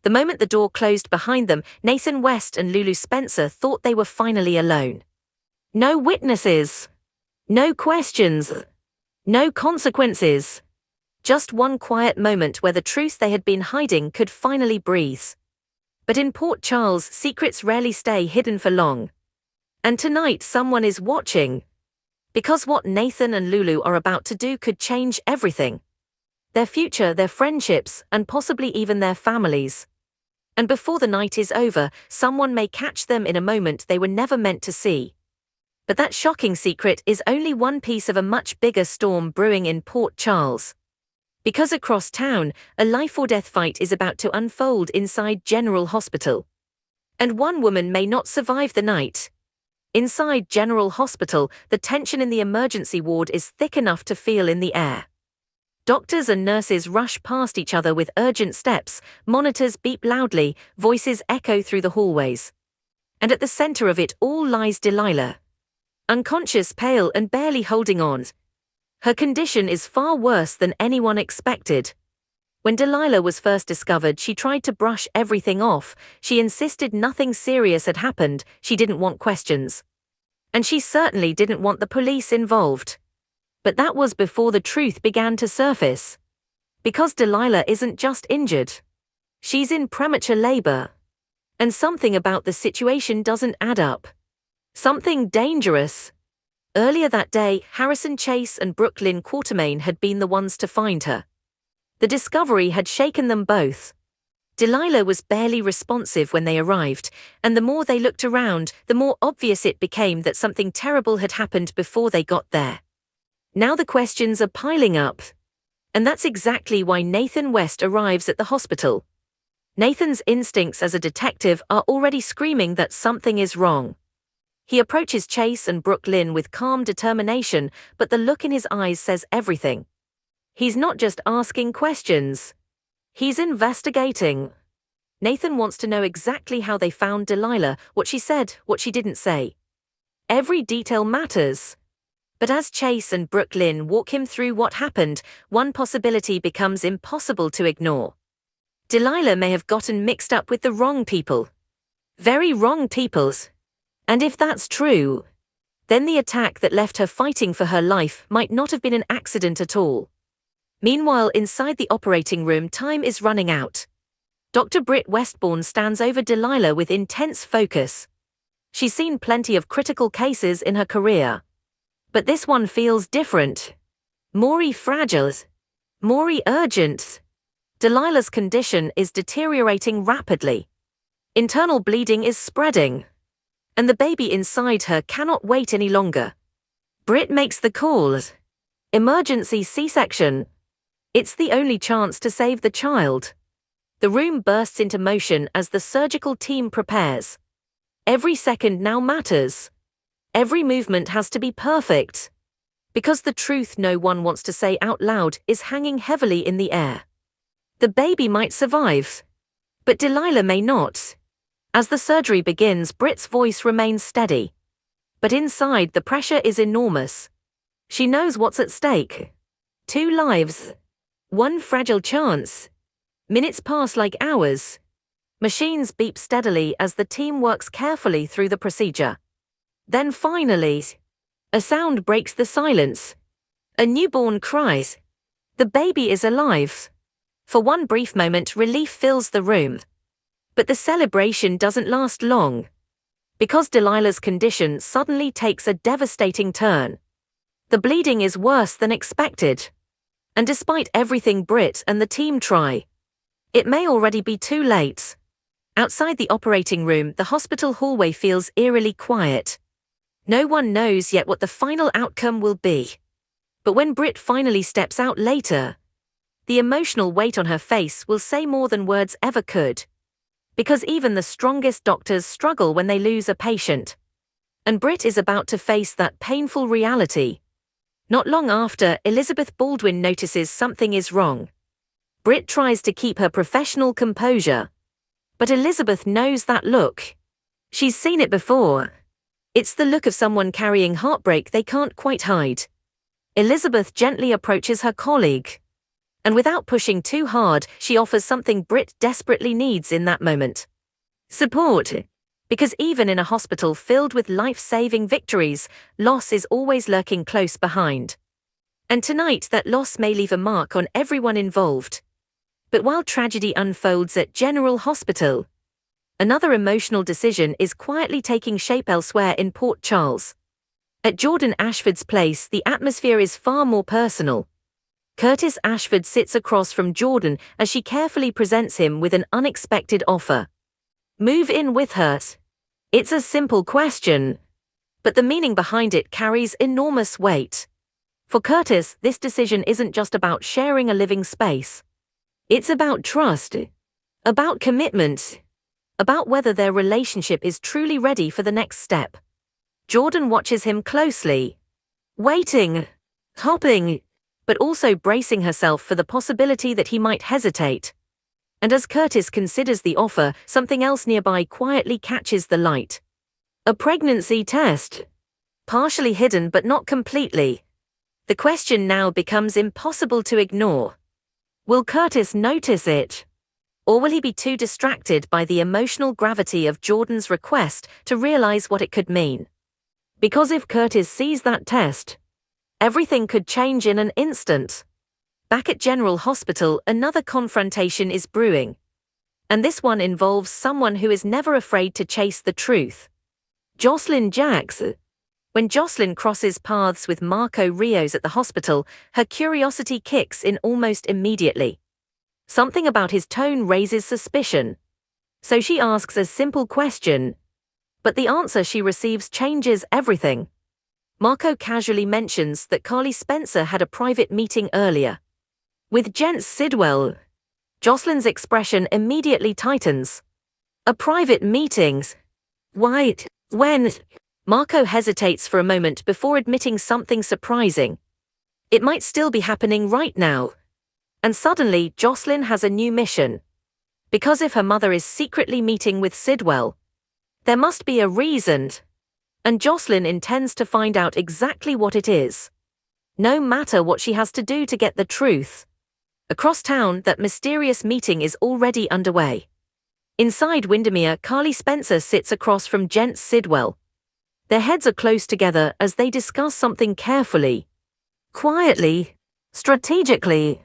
The moment the door closed behind them, Nathan West and Lulu Spencer thought they were finally alone. No witnesses. No questions. No consequences. Just one quiet moment where the truth they had been hiding could finally breathe. But in Port Charles, secrets rarely stay hidden for long. And tonight someone is watching. Because what Nathan and Lulu are about to do could change everything. Their future, their friendships, and possibly even their families. And before the night is over, someone may catch them in a moment they were never meant to see. But that shocking secret is only one piece of a much bigger storm brewing in Port Charles. Because across town, a life-or-death fight is about to unfold inside General Hospital. And one woman may not survive the night. Inside General Hospital, the tension in the emergency ward is thick enough to feel in the air. Doctors and nurses rush past each other with urgent steps, monitors beep loudly, voices echo through the hallways. And at the center of it all lies Delilah. Unconscious, pale, and barely holding on. Her condition is far worse than anyone expected. When Delilah was first discovered, she tried to brush everything off. She insisted nothing serious had happened, she didn't want questions. And she certainly didn't want the police involved. But that was before the truth began to surface. Because Delilah isn't just injured. She's in premature labor. And something about the situation doesn't add up. Something dangerous. Earlier that day, Harrison Chase and Brooklyn Quartermain had been the ones to find her. The discovery had shaken them both. Delilah was barely responsive when they arrived, and the more they looked around, the more obvious it became that something terrible had happened before they got there. Now the questions are piling up. And that's exactly why Nathan West arrives at the hospital. Nathan's instincts as a detective are already screaming that something is wrong. He approaches Chase and Brooklyn with calm determination, but the look in his eyes says everything. He's not just asking questions. He's investigating. Nathan wants to know exactly how they found Delilah, what she said, what she didn't say. Every detail matters. But as Chase and Brooklyn walk him through what happened, one possibility becomes impossible to ignore. Delilah may have gotten mixed up with the wrong people. Very wrong peoples. And if that's true, then the attack that left her fighting for her life might not have been an accident at all. Meanwhile, inside the operating room, time is running out. Dr. Britt Westbourne stands over Delilah with intense focus. She's seen plenty of critical cases in her career. But this one feels different. More fragile. More urgent. Delilah's condition is deteriorating rapidly. Internal bleeding is spreading. And the baby inside her cannot wait any longer. Britt makes the call. Emergency C-section. It's the only chance to save the child. The room bursts into motion as the surgical team prepares. Every second now matters. Every movement has to be perfect. Because the truth no one wants to say out loud is hanging heavily in the air. The baby might survive. But Delilah may not. As the surgery begins, Britt's voice remains steady. But inside, the pressure is enormous. She knows what's at stake. 2 lives. 1 fragile chance. Minutes pass like hours. Machines beep steadily as the team works carefully through the procedure. Then finally, a sound breaks the silence. A newborn cries. The baby is alive. For one brief moment, relief fills the room. But the celebration doesn't last long. Because Delilah's condition suddenly takes a devastating turn. The bleeding is worse than expected. And despite everything Britt and the team try, it may already be too late. Outside the operating room, the hospital hallway feels eerily quiet. No one knows yet what the final outcome will be. But when Britt finally steps out later, the emotional weight on her face will say more than words ever could. Because even the strongest doctors struggle when they lose a patient. And Britt is about to face that painful reality. Not long after, Elizabeth Baldwin notices something is wrong. Britt tries to keep her professional composure. But Elizabeth knows that look. She's seen it before. It's the look of someone carrying heartbreak they can't quite hide. Elizabeth gently approaches her colleague. And without pushing too hard, she offers something Britt desperately needs in that moment. Support. Because even in a hospital filled with life-saving victories, loss is always lurking close behind. And tonight that loss may leave a mark on everyone involved. But while tragedy unfolds at General Hospital, another emotional decision is quietly taking shape elsewhere in Port Charles. At Jordan Ashford's place, the atmosphere is far more personal. Curtis Ashford sits across from Jordan as she carefully presents him with an unexpected offer. Move in with her. It's a simple question, but the meaning behind it carries enormous weight. For Curtis, this decision isn't just about sharing a living space. It's about trust, about commitment, about whether their relationship is truly ready for the next step. Jordan watches him closely, waiting, hoping, but also bracing herself for the possibility that he might hesitate. And as Curtis considers the offer, something else nearby quietly catches the light. A pregnancy test. Partially hidden but not completely. The question now becomes impossible to ignore. Will Curtis notice it? Or will he be too distracted by the emotional gravity of Jordan's request to realize what it could mean? Because if Curtis sees that test, everything could change in an instant. Back at General Hospital, another confrontation is brewing. And this one involves someone who is never afraid to chase the truth. Josslyn Jacks. When Josslyn crosses paths with Marco Rios at the hospital, her curiosity kicks in almost immediately. Something about his tone raises suspicion. So she asks a simple question. But the answer she receives changes everything. Marco casually mentions that Carly Spencer had a private meeting earlier with Gents Sidwell. Josslyn's expression immediately tightens. A private meeting? Why? When? Marco hesitates for a moment before admitting something surprising. It might still be happening right now. And suddenly, Josslyn has a new mission. Because if her mother is secretly meeting with Sidwell, there must be a reason. And Josslyn intends to find out exactly what it is. No matter what she has to do to get the truth. Across town, that mysterious meeting is already underway. Inside Windermere, Carly Spencer sits across from Gents Sidwell. Their heads are close together as they discuss something carefully, quietly, strategically.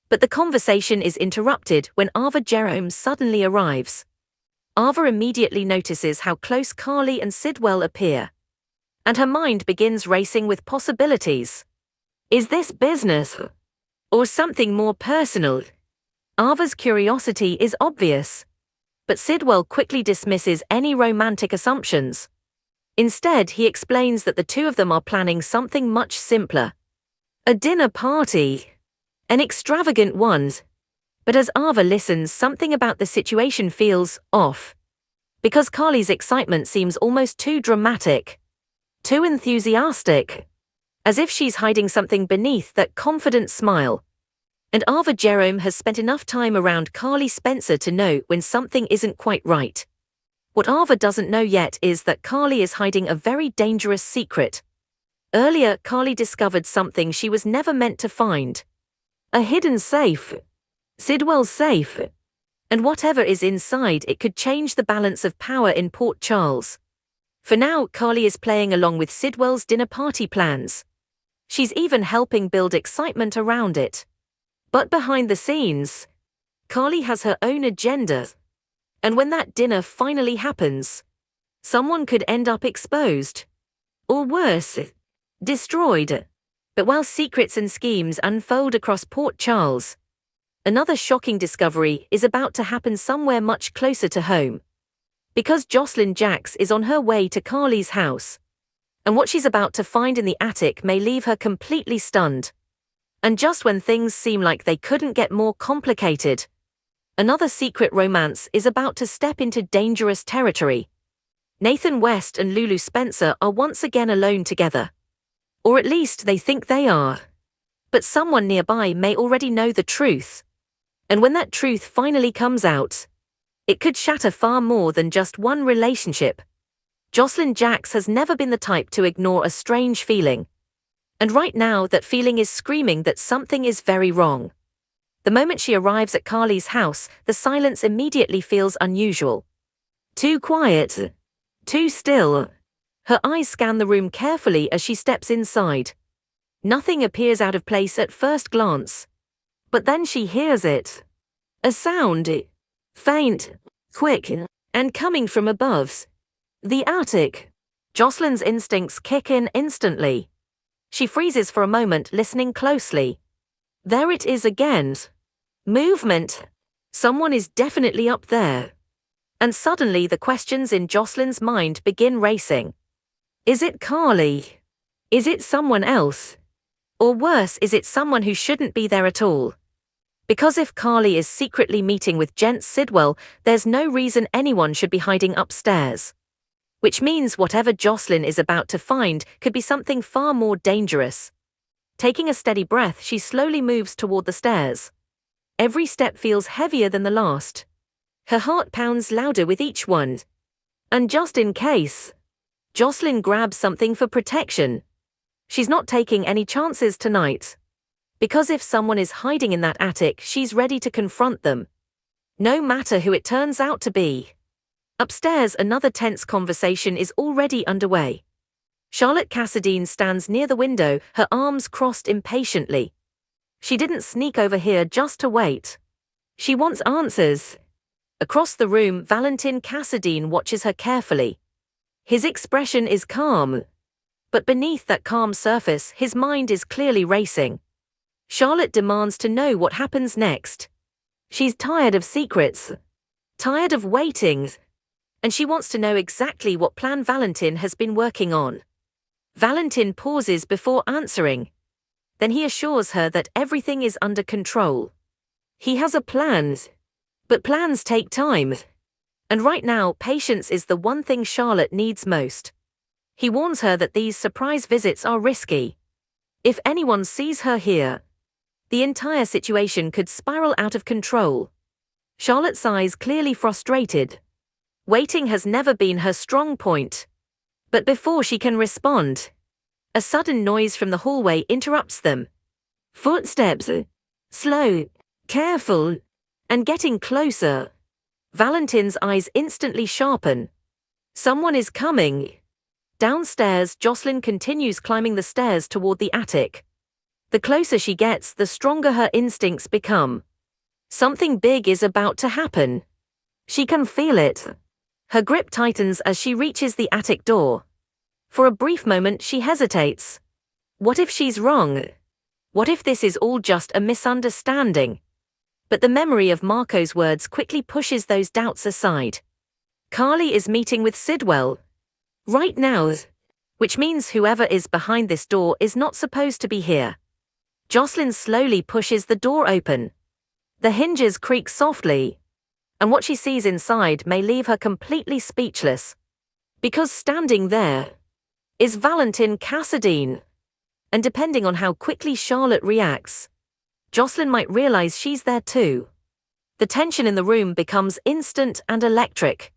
But the conversation is interrupted when Ava Jerome suddenly arrives. Ava immediately notices how close Carly and Sidwell appear. And her mind begins racing with possibilities. Is this business? Or something more personal? Ava's curiosity is obvious. But Sidwell quickly dismisses any romantic assumptions. Instead, he explains that the two of them are planning something much simpler. A dinner party. An extravagant one. But as Ava listens, something about the situation feels off. Because Carly's excitement seems almost too dramatic. Too enthusiastic. As if she's hiding something beneath that confident smile. And Ava Jerome has spent enough time around Carly Spencer to know when something isn't quite right. What Ava doesn't know yet is that Carly is hiding a very dangerous secret. Earlier, Carly discovered something she was never meant to find. A hidden safe. Sidwell's safe. And whatever is inside, it could change the balance of power in Port Charles. For now, Carly is playing along with Sidwell's dinner party plans. She's even helping build excitement around it. But behind the scenes, Carly has her own agenda. And when that dinner finally happens, someone could end up exposed. Or worse, destroyed. But while secrets and schemes unfold across Port Charles, another shocking discovery is about to happen somewhere much closer to home. Because Josslyn Jacks is on her way to Carly's house. And what she's about to find in the attic may leave her completely stunned. And just when things seem like they couldn't get more complicated, another secret romance is about to step into dangerous territory. Nathan West and Lulu Spencer are once again alone together. Or at least they think they are. But someone nearby may already know the truth. And when that truth finally comes out, it could shatter far more than just one relationship. Josslyn Jacks has never been the type to ignore a strange feeling. And right now that feeling is screaming that something is very wrong. The moment she arrives at Carly's house, the silence immediately feels unusual. Too quiet. Too still. Her eyes scan the room carefully as she steps inside. Nothing appears out of place at first glance. But then she hears it. A sound. Faint, quick, and coming from above. The attic. Josslyn's instincts kick in instantly. She freezes for a moment, listening closely. There it is again. Movement. Someone is definitely up there. And suddenly the questions in Josslyn's mind begin racing. Is it Carly? Is it someone else? Or worse, is it someone who shouldn't be there at all? Because if Carly is secretly meeting with Gent Sidwell, there's no reason anyone should be hiding upstairs. Which means whatever Josslyn is about to find could be something far more dangerous. Taking a steady breath, she slowly moves toward the stairs. Every step feels heavier than the last. Her heart pounds louder with each one. And just in case, Josslyn grabs something for protection. She's not taking any chances tonight. Because if someone is hiding in that attic, she's ready to confront them. No matter who it turns out to be. Upstairs, another tense conversation is already underway. Charlotte Cassadine stands near the window, her arms crossed impatiently. She didn't sneak over here just to wait. She wants answers. Across the room, Valentin Cassadine watches her carefully. His expression is calm. But beneath that calm surface, his mind is clearly racing. Charlotte demands to know what happens next. She's tired of secrets. Tired of waiting. And she wants to know exactly what plan Valentin has been working on. Valentin pauses before answering. Then he assures her that everything is under control. He has a plan. But plans take time. And right now, patience is the one thing Charlotte needs most. He warns her that these surprise visits are risky. If anyone sees her here, the entire situation could spiral out of control. Charlotte sighs, clearly frustrated. Waiting has never been her strong point. But before she can respond, a sudden noise from the hallway interrupts them. Footsteps. Slow, careful, and getting closer. Valentin's eyes instantly sharpen. Someone is coming. Downstairs, Josslyn continues climbing the stairs toward the attic. The closer she gets, the stronger her instincts become. Something big is about to happen. She can feel it. Her grip tightens as she reaches the attic door. For a brief moment, she hesitates. What if she's wrong? What if this is all just a misunderstanding? But the memory of Marco's words quickly pushes those doubts aside. Carly is meeting with Sidwell. Right now. Which means whoever is behind this door is not supposed to be here. Josslyn slowly pushes the door open. The hinges creak softly. And what she sees inside may leave her completely speechless. Because standing there is Valentin Cassadine. And depending on how quickly Charlotte reacts, Josslyn might realize she's there too. The tension in the room becomes instant and electric.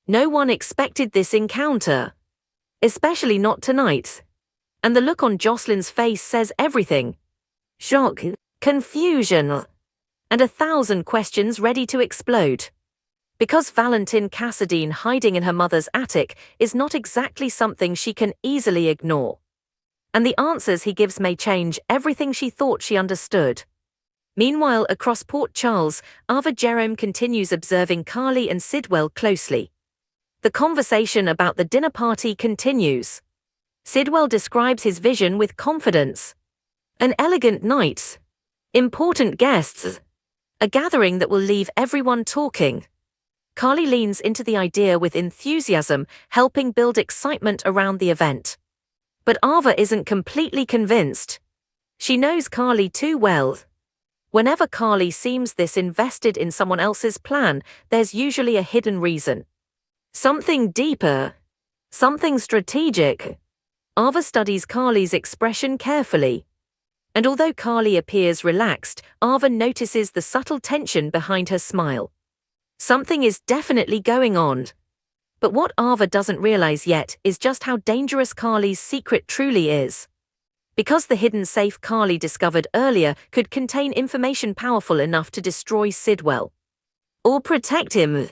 No one expected this encounter. Especially not tonight. And the look on Josslyn's face says everything. Shock, confusion, and 1,000 questions ready to explode. Because Valentin Cassadine hiding in her mother's attic is not exactly something she can easily ignore. And the answers he gives may change everything she thought she understood. Meanwhile, across Port Charles, Ava Jerome continues observing Carly and Sidwell closely. The conversation about the dinner party continues. Sidwell describes his vision with confidence. An elegant night. Important guests. A gathering that will leave everyone talking. Carly leans into the idea with enthusiasm, helping build excitement around the event. But Ava isn't completely convinced. She knows Carly too well. Whenever Carly seems this invested in someone else's plan, there's usually a hidden reason. Something deeper. Something strategic. Ava studies Carly's expression carefully. And although Carly appears relaxed, Ava notices the subtle tension behind her smile. Something is definitely going on. But what Ava doesn't realize yet is just how dangerous Carly's secret truly is. Because the hidden safe Carly discovered earlier could contain information powerful enough to destroy Sidwell. Or protect him.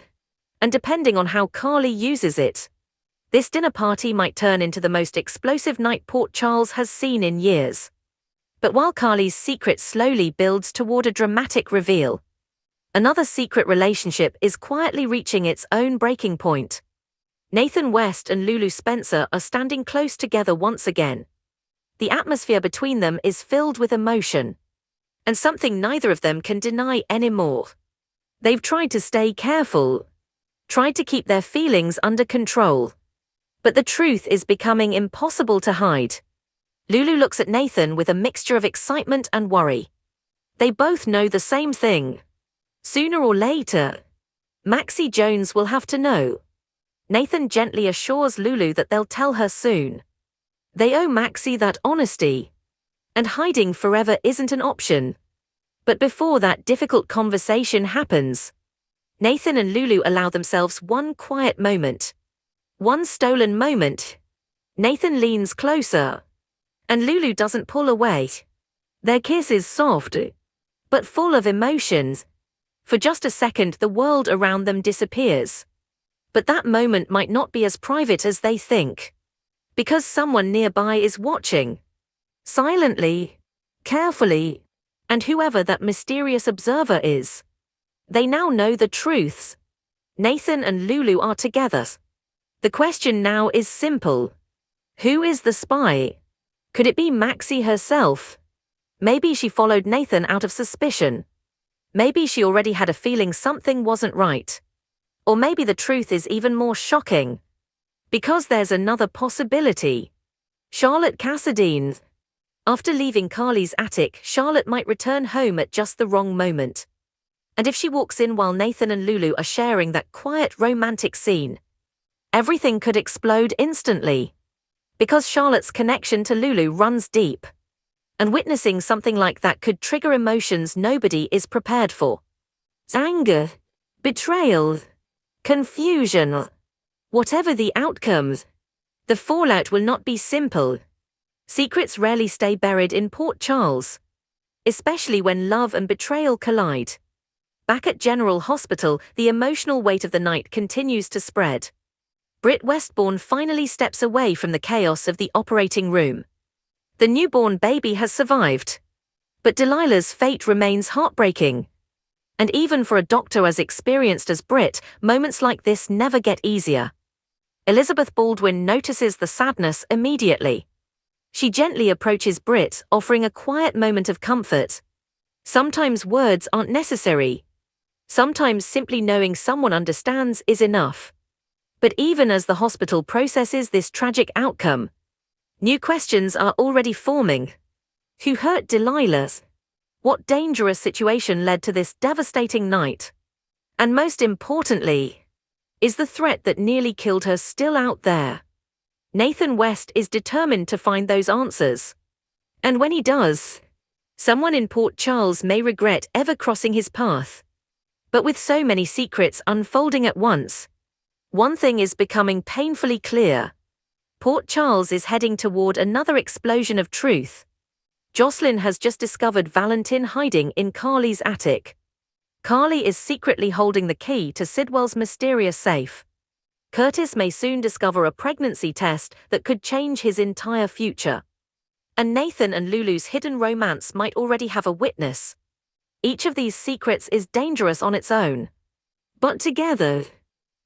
And depending on how Carly uses it, this dinner party might turn into the most explosive night Port Charles has seen in years. But while Carly's secret slowly builds toward a dramatic reveal, another secret relationship is quietly reaching its own breaking point. Nathan West and Lulu Spencer are standing close together once again. The atmosphere between them is filled with emotion, and something neither of them can deny anymore. They've tried to stay careful, tried to keep their feelings under control. But the truth is becoming impossible to hide. Lulu looks at Nathan with a mixture of excitement and worry. They both know the same thing. Sooner or later, Maxie Jones will have to know. Nathan gently assures Lulu that they'll tell her soon. They owe Maxie that honesty. And hiding forever isn't an option. But before that difficult conversation happens, Nathan and Lulu allow themselves one quiet moment. One stolen moment. Nathan leans closer, and Lulu doesn't pull away. Their kiss is soft, but full of emotions. For just a second, the world around them disappears. But that moment might not be as private as they think. Because someone nearby is watching. Silently, carefully, and whoever that mysterious observer is. They now know the truths. Nathan and Lulu are together. The question now is simple. Who is the spy? Could it be Maxie herself? Maybe she followed Nathan out of suspicion. Maybe she already had a feeling something wasn't right. Or maybe the truth is even more shocking. Because there's another possibility. Charlotte Cassadine. After leaving Carly's attic, Charlotte might return home at just the wrong moment. And if she walks in while Nathan and Lulu are sharing that quiet romantic scene, everything could explode instantly. Because Charlotte's connection to Lulu runs deep. And witnessing something like that could trigger emotions nobody is prepared for. Anger, betrayal, confusion. Whatever the outcomes, the fallout will not be simple. Secrets rarely stay buried in Port Charles. Especially when love and betrayal collide. Back at General Hospital, the emotional weight of the night continues to spread. Britt Westbourne finally steps away from the chaos of the operating room. The newborn baby has survived. But Delilah's fate remains heartbreaking. And even for a doctor as experienced as Britt, moments like this never get easier. Elizabeth Baldwin notices the sadness immediately. She gently approaches Britt, offering a quiet moment of comfort. Sometimes words aren't necessary. Sometimes simply knowing someone understands is enough. But even as the hospital processes this tragic outcome, new questions are already forming. Who hurt Delilah? What dangerous situation led to this devastating night? And most importantly, is the threat that nearly killed her still out there? Nathan West is determined to find those answers. And when he does, someone in Port Charles may regret ever crossing his path. But with so many secrets unfolding at once, one thing is becoming painfully clear. Port Charles is heading toward another explosion of truth. Josslyn has just discovered Valentin hiding in Carly's attic. Carly is secretly holding the key to Sidwell's mysterious safe. Curtis may soon discover a pregnancy test that could change his entire future. And Nathan and Lulu's hidden romance might already have a witness. Each of these secrets is dangerous on its own. But together,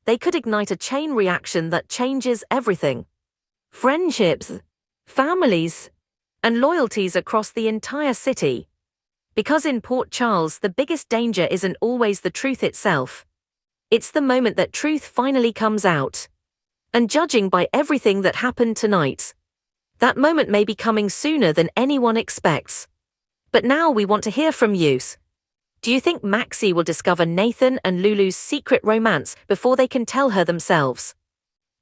they could ignite a chain reaction that changes everything. Friendships, families, and loyalties across the entire city. Because in Port Charles, the biggest danger isn't always the truth itself. It's the moment that truth finally comes out. And judging by everything that happened tonight, that moment may be coming sooner than anyone expects. But now we want to hear from you. Do you think Maxie will discover Nathan and Lulu's secret romance before they can tell her themselves?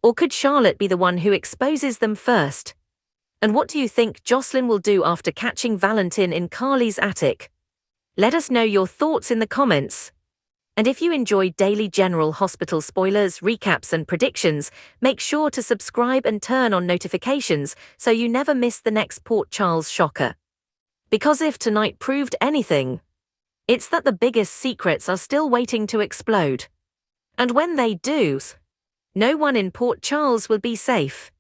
Or could Charlotte be the one who exposes them first? And what do you think Josslyn will do after catching Valentin in Carly's attic? Let us know your thoughts in the comments. And if you enjoy daily General Hospital spoilers, recaps, and predictions, make sure to subscribe and turn on notifications so you never miss the next Port Charles shocker. Because if tonight proved anything, it's that the biggest secrets are still waiting to explode. And when they do, no one in Port Charles will be safe.